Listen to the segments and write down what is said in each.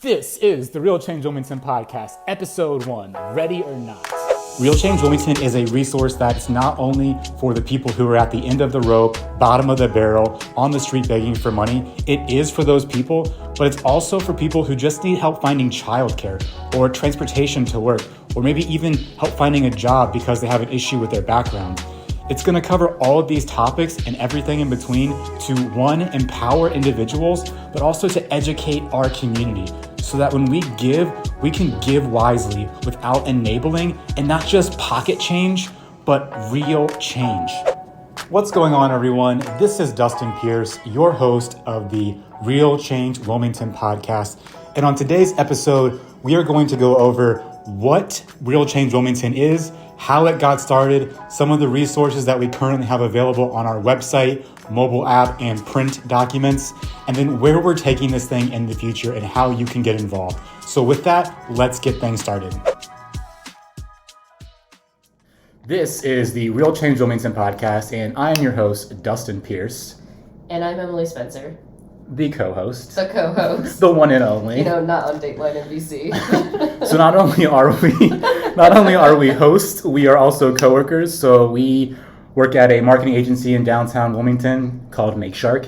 This is the Real Change Wilmington Podcast, Episode 1, Ready or Not. Real Change Wilmington is a resource that's not only for the people who are at the end of the rope, bottom of the barrel, on the street begging for money. It is for those people, but it's also for people who just need help finding childcare or transportation to work, or maybe even help finding a job because they have an issue with their background. It's going to cover all of these topics and everything in between to, one, empower individuals, but also to educate our community so that when we can give wisely without enabling and not just pocket change, but real change. What's going on, everyone? This is Dustin Pearce, your host of the Real Change Wilmington Podcast. And on today's episode, we are going to go over what Real Change Wilmington is, how it got started, some of the resources that we currently have available on our website, mobile app, and print documents, and then where we're taking this thing in the future and how you can get involved. So with that, let's get things started. This is the Real Change Wilmington Podcast, and I am your host, Dustin Pearce. And I'm Emily Spencer. The co-host. The co-host. The one and only. You know, not on Dateline NBC. So not only are we hosts, we are also coworkers. So we work at a marketing agency in downtown Wilmington called Make Shark,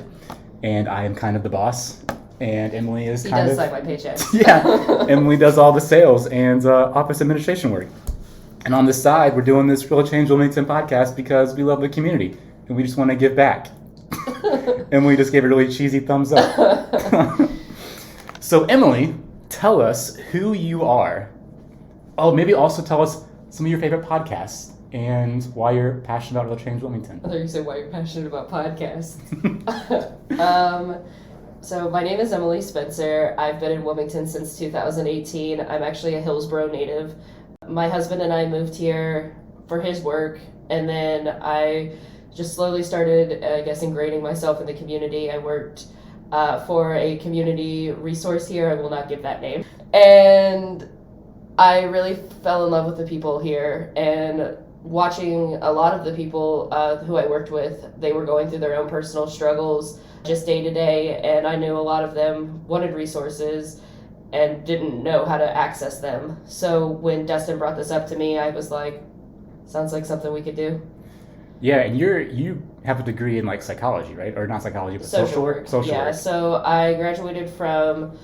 and I am kind of the boss. And Emily is he kind of... He does sign my paycheck. Yeah, Emily does all the sales and office administration work. And on the side, we're doing this Real Change Wilmington podcast because we love the community and we just want to give back. Emily just gave a really cheesy thumbs up. So Emily, tell us who you are. Oh, maybe also tell us some of your favorite podcasts and why you're passionate about Real Change Wilmington. I thought you said why you're passionate about podcasts. So my name is Emily Spencer. I've been in Wilmington since 2018. I'm actually a Hillsborough native. My husband and I moved here for his work, and then I just slowly started, ingraining myself in the community. I worked for a community resource here. I will not give that name. And I really fell in love with the people here, and watching a lot of the people who I worked with, they were going through their own personal struggles just day to day, and I knew a lot of them wanted resources and didn't know how to access them. So when Dustin brought this up to me, I was like, sounds like something we could do. Yeah, and you have a degree in like psychology, right? Or not psychology, but social work. Social work. So I graduated from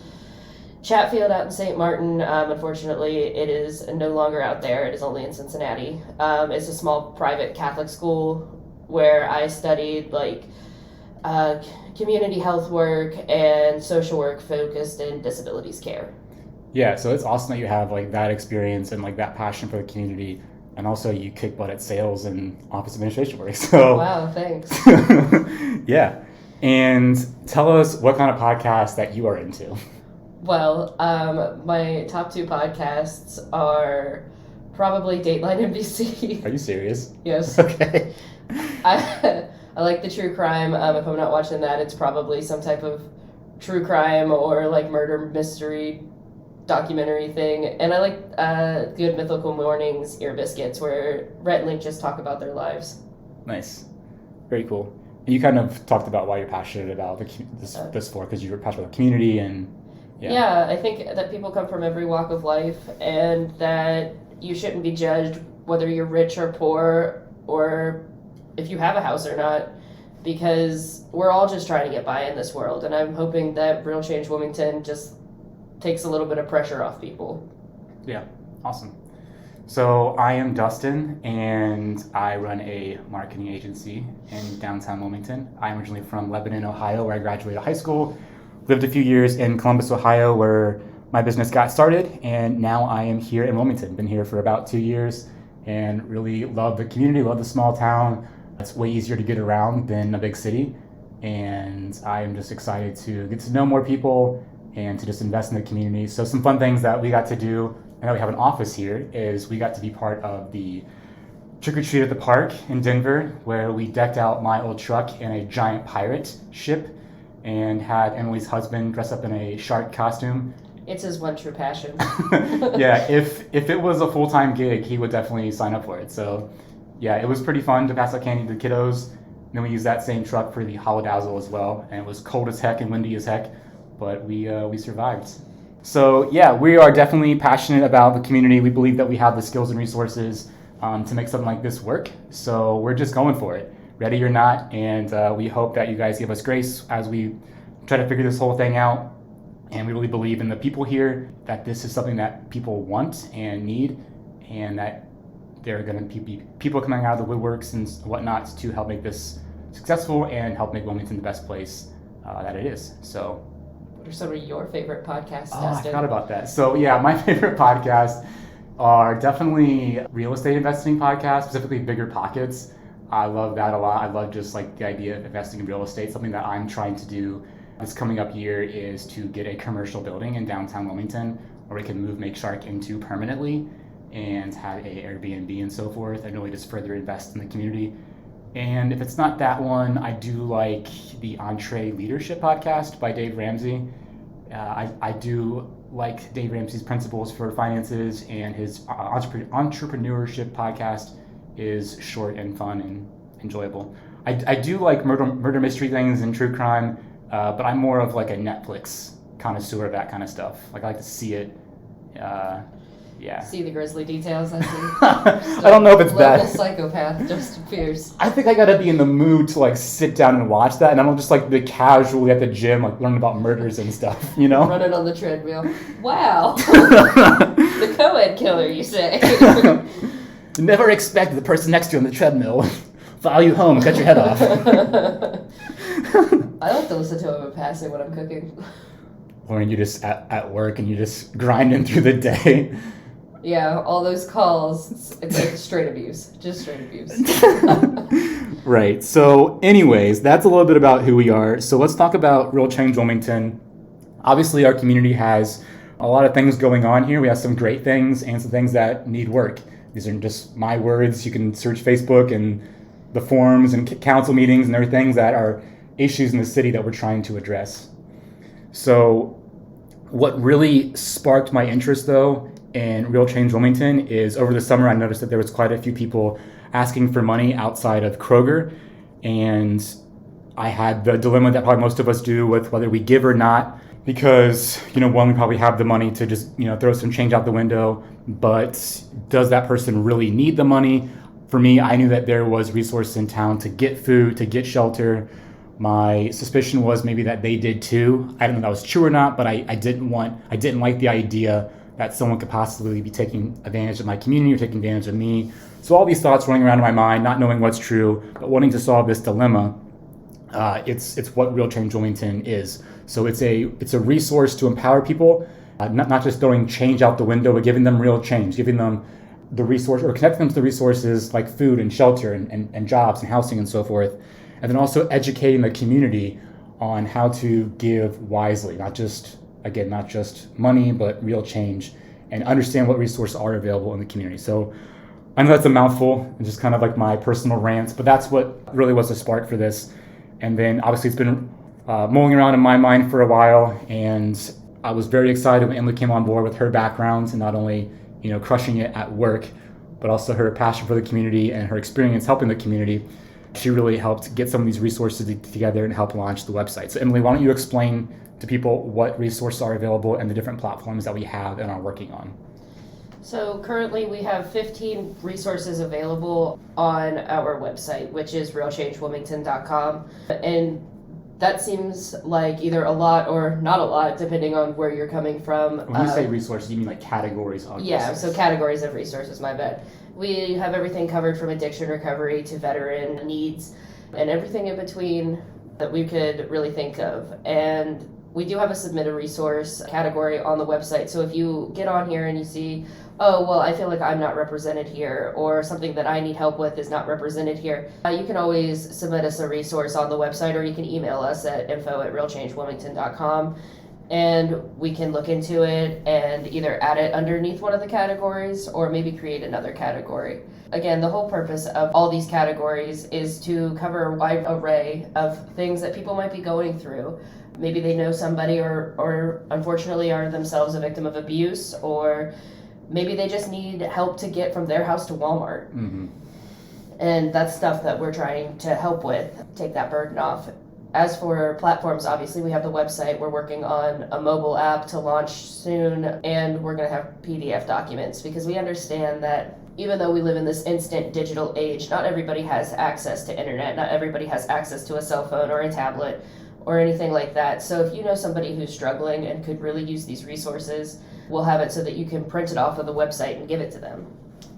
Chatfield out in St. Martin. Unfortunately, it is no longer out there. It is only in Cincinnati. It's a small private Catholic school where I studied community health work and social work focused in disabilities care. Yeah, so it's awesome that you have like that experience and like that passion for the community. And also you kick butt at sales and office administration work. So wow, thanks. Yeah. And tell us what kind of podcast that you are into. Well, my top two podcasts are probably Dateline NBC. Are you serious? Yes. Okay. I like the true crime. If I'm not watching that, it's probably some type of true crime or like murder mystery documentary thing. And I like Good Mythical Mornings Ear Biscuits, where Rhett and Link just talk about their lives. Nice. Very cool. And you kind of talked about why you're passionate about this for, because you're passionate about the community and yeah, I think that people come from every walk of life and that you shouldn't be judged whether you're rich or poor or if you have a house or not, because we're all just trying to get by in this world. And I'm hoping that Real Change Wilmington just takes a little bit of pressure off people. Yeah, awesome. So I am Dustin, and I run a marketing agency in downtown Wilmington. I'm originally from Lebanon, Ohio, where I graduated high school. Lived a few years in Columbus, Ohio, where my business got started, and now I am here in Wilmington. Been here for about 2 years, and really love the community, love the small town. It's way easier to get around than a big city, and I am just excited to get to know more people and to just invest in the community. So some fun things that we got to do, and that we have an office here, is we got to be part of the Trick or Treat at the Park in Denver, where we decked out my old truck in a giant pirate ship and had Emily's husband dress up in a shark costume. It's his one true passion. Yeah, if it was a full-time gig, he would definitely sign up for it. So yeah, it was pretty fun to pass out candy to the kiddos. And then we used that same truck for the Holodazzle as well, and it was cold as heck and windy as heck, but we survived. So yeah, we are definitely passionate about the community. We believe that we have the skills and resources to make something like this work. So we're just going for it, ready or not. And we hope that you guys give us grace as we try to figure this whole thing out. And we really believe in the people here, that this is something that people want and need, and that there are going to be people coming out of the woodworks and whatnot to help make this successful and help make Wilmington the best place that it is. So, what are some of your favorite podcasts, Dustin? I forgot about that. So yeah, my favorite podcasts are definitely real estate investing podcasts, specifically Bigger Pockets. I love that a lot. I love just like the idea of investing in real estate. Something that I'm trying to do this coming up year is to get a commercial building in downtown Wilmington where we can move Make Shark into permanently and have a Airbnb and so forth, and really just further invest in the community. And if it's not that one, I do like the Entree Leadership podcast by Dave Ramsey. I do like Dave Ramsey's principles for finances, and his entrepreneurship podcast is short and fun and enjoyable. I do like murder mystery things and true crime, but I'm more of like a Netflix connoisseur of that kind of stuff. Like I like to see it. Yeah. See the grisly details. I see. I don't know if it's bad. Local psychopath, Dustin Pearce. I think I gotta be in the mood to like sit down and watch that, and I don't just like be casually at the gym, like learning about murders and stuff, you know? Running on the treadmill. Wow. The co-ed killer, you say? Never expect the person next to you on the treadmill follow you home and cut your head off. I like to listen to him in passing when I'm cooking. Or you just at work and you just grinding through the day. Yeah, all those calls, it's like straight abuse. Just straight abuse. Right. So anyways, that's a little bit about who we are. So let's talk about Real Change Wilmington. Obviously, our community has a lot of things going on here. We have some great things and some things that need work. These are just my words. You can search Facebook and the forums and council meetings, and there are things that are issues in the city that we're trying to address. So what really sparked my interest, though, in Real Change Wilmington is over the summer I noticed that there was quite a few people asking for money outside of Kroger, and I had the dilemma that probably most of us do with whether we give or not, because, you know, one, we probably have the money to just, you know, throw some change out the window, but does that person really need the money? For me, I knew that there was resources in town to get food, to get shelter. My suspicion was maybe that they did too. I don't know if that was true or not, but I didn't like the idea that someone could possibly be taking advantage of my community or taking advantage of me. So all these thoughts running around in my mind, not knowing what's true, but wanting to solve this dilemma. It's what Real Change Wilmington is. So it's a resource to empower people, not just throwing change out the window, but giving them real change, giving them the resource or connecting them to the resources like food and shelter and jobs and housing and so forth. And then also educating the community on how to give wisely, not just money, but real change, and understand what resources are available in the community. So I know that's a mouthful and just kind of like my personal rants, but that's what really was the spark for this. And then obviously it's been mulling around in my mind for a while, and I was very excited when Emily came on board with her background and not only, you know, crushing it at work, but also her passion for the community and her experience helping the community. She really helped get some of these resources together and help launch the website. So Emily, why don't you explain to people what resources are available and the different platforms that we have and are working on? So currently we have 15 resources available on our website, which is realchangewilmington.com. And that seems like either a lot or not a lot, depending on where you're coming from. When you say resources, you mean like categories of resources? So categories of resources, my bad. We have everything covered from addiction recovery to veteran needs and everything in between that we could really think of. And we do have a submit a resource category on the website. So if you get on here and you see, oh, well, I feel like I'm not represented here, or something that I need help with is not represented here, you can always submit us a resource on the website, or you can email us at info@realchangewilmington.com. And we can look into it and either add it underneath one of the categories or maybe create another category. Again, the whole purpose of all these categories is to cover a wide array of things that people might be going through. Maybe they know somebody or unfortunately are themselves a victim of abuse, or maybe they just need help to get from their house to Walmart. Mm-hmm. And that's stuff that we're trying to help with, take that burden off. as for platforms, obviously we have the website. We're working on a mobile app to launch soon, and we're going to have PDF documents because we understand that even though we live in this instant digital age, not everybody has access to internet, not everybody has access to a cell phone or a tablet or anything like that. So if you know somebody who's struggling and could really use these resources, we'll have it so that you can print it off of the website and give it to them.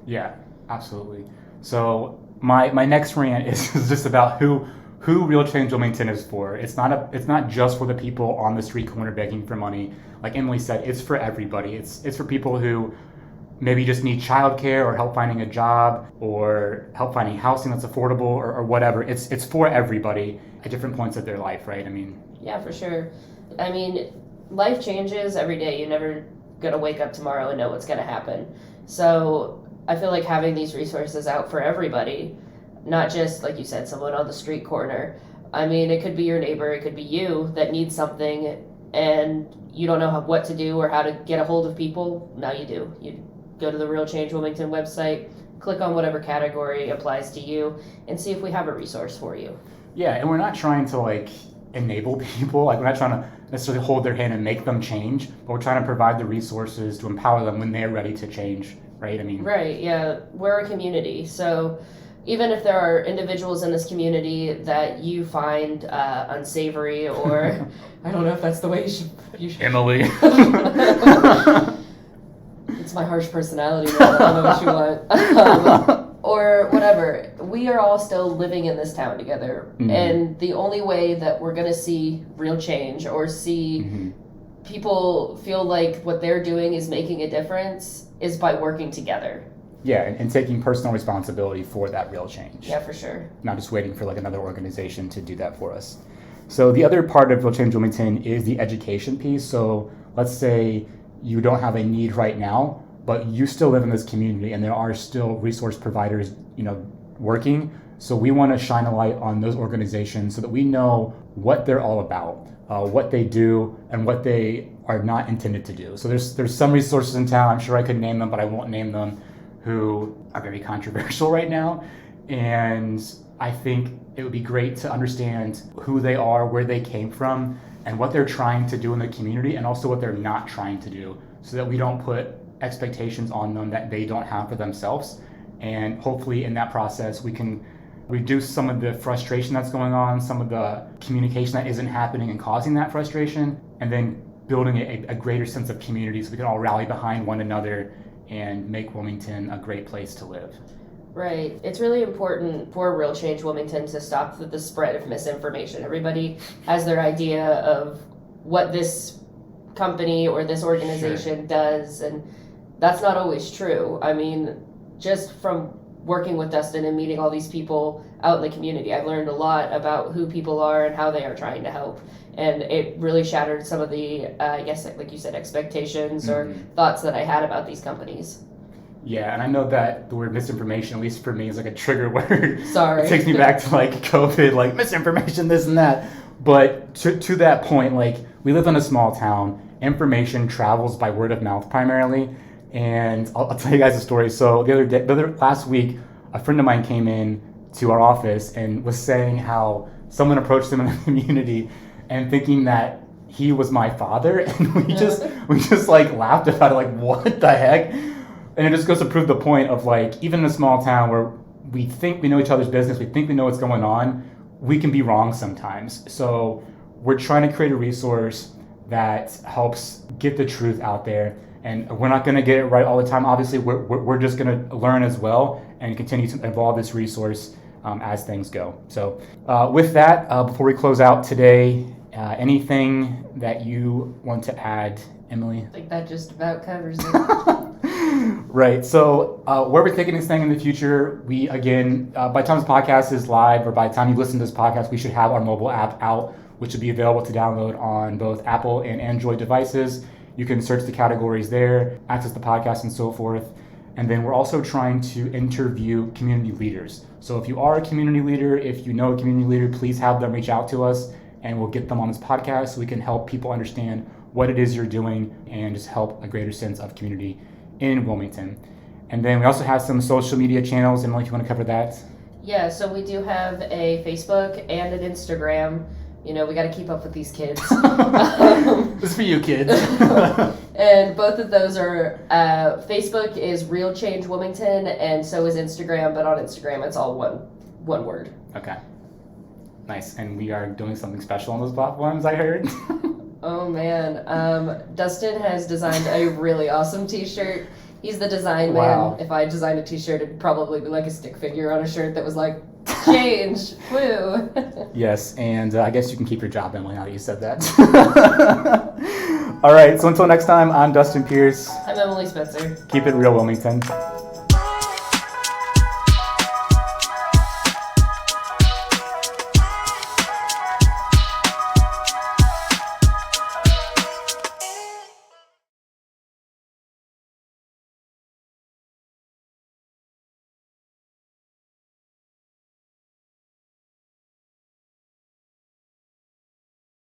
Yeah, absolutely. So my next rant is just about who Real Change Wilmington is for. It's not just for the people on the street corner begging for money. Like Emily said, it's for everybody. It's for people who maybe just need childcare or help finding a job or help finding housing that's affordable or whatever. It's for everybody at different points of their life, right? I mean, yeah, for sure. I mean, life changes every day. You're never gonna wake up tomorrow and know what's gonna happen. So I feel like having these resources out for everybody, not just, like you said, someone on the street corner. I mean, it could be your neighbor, it could be you that needs something and you don't know what to do or how to get a hold of people. Now you do. You go to the Real Change Wilmington website, click on whatever category applies to you, and see if we have a resource for you. Yeah, and we're not trying to like enable people. Like we're not trying to necessarily hold their hand and make them change, but we're trying to provide the resources to empower them when they're ready to change, right? I mean, right, yeah. We're a community, so even if there are individuals in this community that you find unsavory or I don't know if that's the way you should Emily. It's my harsh personality, man. I don't know what you want. Or whatever. We are all still living in this town together. Mm-hmm. And the only way that we're going to see real change or see people feel like what they're doing is making a difference is by working together. Yeah, and taking personal responsibility for that real change. Yeah, for sure. Not just waiting for like another organization to do that for us. So the other part of Real Change Wilmington is the education piece. So let's say you don't have a need right now, but you still live in this community and there are still resource providers, working. So we want to shine a light on those organizations so that we know what they're all about, what they do, and what they are not intended to do. So there's some resources in town, I'm sure I could name them, but I won't name them, who are very controversial right now. And I think it would be great to understand who they are, where they came from, and what they're trying to do in the community, and also what they're not trying to do, so that we don't put expectations on them that they don't have for themselves. And hopefully in that process, we can reduce some of the frustration that's going on, some of the communication that isn't happening and causing that frustration, and then building a greater sense of community so we can all rally behind one another and make Wilmington a great place to live. Right. It's really important for Real Change Wilmington to stop the spread of misinformation. Everybody has their idea of what this company or this organization does, and that's not always true. I mean, just from working with Dustin and meeting all these people out in the community, I've learned a lot about who people are and how they are trying to help. And it really shattered some of the, I guess, like you said, expectations or thoughts that I had about these companies. Yeah, and I know that the word misinformation, at least for me, is like a trigger word. Sorry. It takes me back to like COVID, like misinformation, this and that. But to that point, like we live in a small town. Information travels by word of mouth primarily. And I'll tell you guys a story. So last week, a friend of mine came in to our office and was saying how someone approached him in the community and thinking that he was my father. And we just like laughed about it, like, what the heck? And it just goes to prove the point of like, even in a small town where we think we know each other's business, we think we know what's going on, we can be wrong sometimes. So we're trying to create a resource that helps get the truth out there. And we're not going to get it right all the time. Obviously, we're just going to learn as well and continue to evolve this resource as things go. So with that, before we close out today, anything that you want to add, Emily? I think that just about covers it. Right. So where we're taking this thing in the future, we, again, by the time this podcast is live or by the time you listen to this podcast, we should have our mobile app out, which will be available to download on both Apple and Android devices. You can search the categories there, access the podcast and so forth. And then we're also trying to interview community leaders. So if you are a community leader, if you know a community leader, please have them reach out to us and we'll get them on this podcast so we can help people understand what it is you're doing and just help a greater sense of community in Wilmington. And then we also have some social media channels. Emily, if you want to cover that. Yeah, so we do have a Facebook and an Instagram. we got to keep up with these kids. This is for you, kids. And both of those are, Facebook is Real Change Wilmington, and so is Instagram, but on Instagram it's all one word. Okay. Nice. And we are doing something special on those platforms, I heard. Oh man, Dustin has designed a really awesome t-shirt. He's the design Wow. man. If I designed a t-shirt, it'd probably be like a stick figure on a shirt that was like, change, woo. Yes, and I guess you can keep your job, Emily, now that you said that. All right, so until next time, I'm Dustin Pearce. I'm Emily Spencer. Keep it real, Wilmington.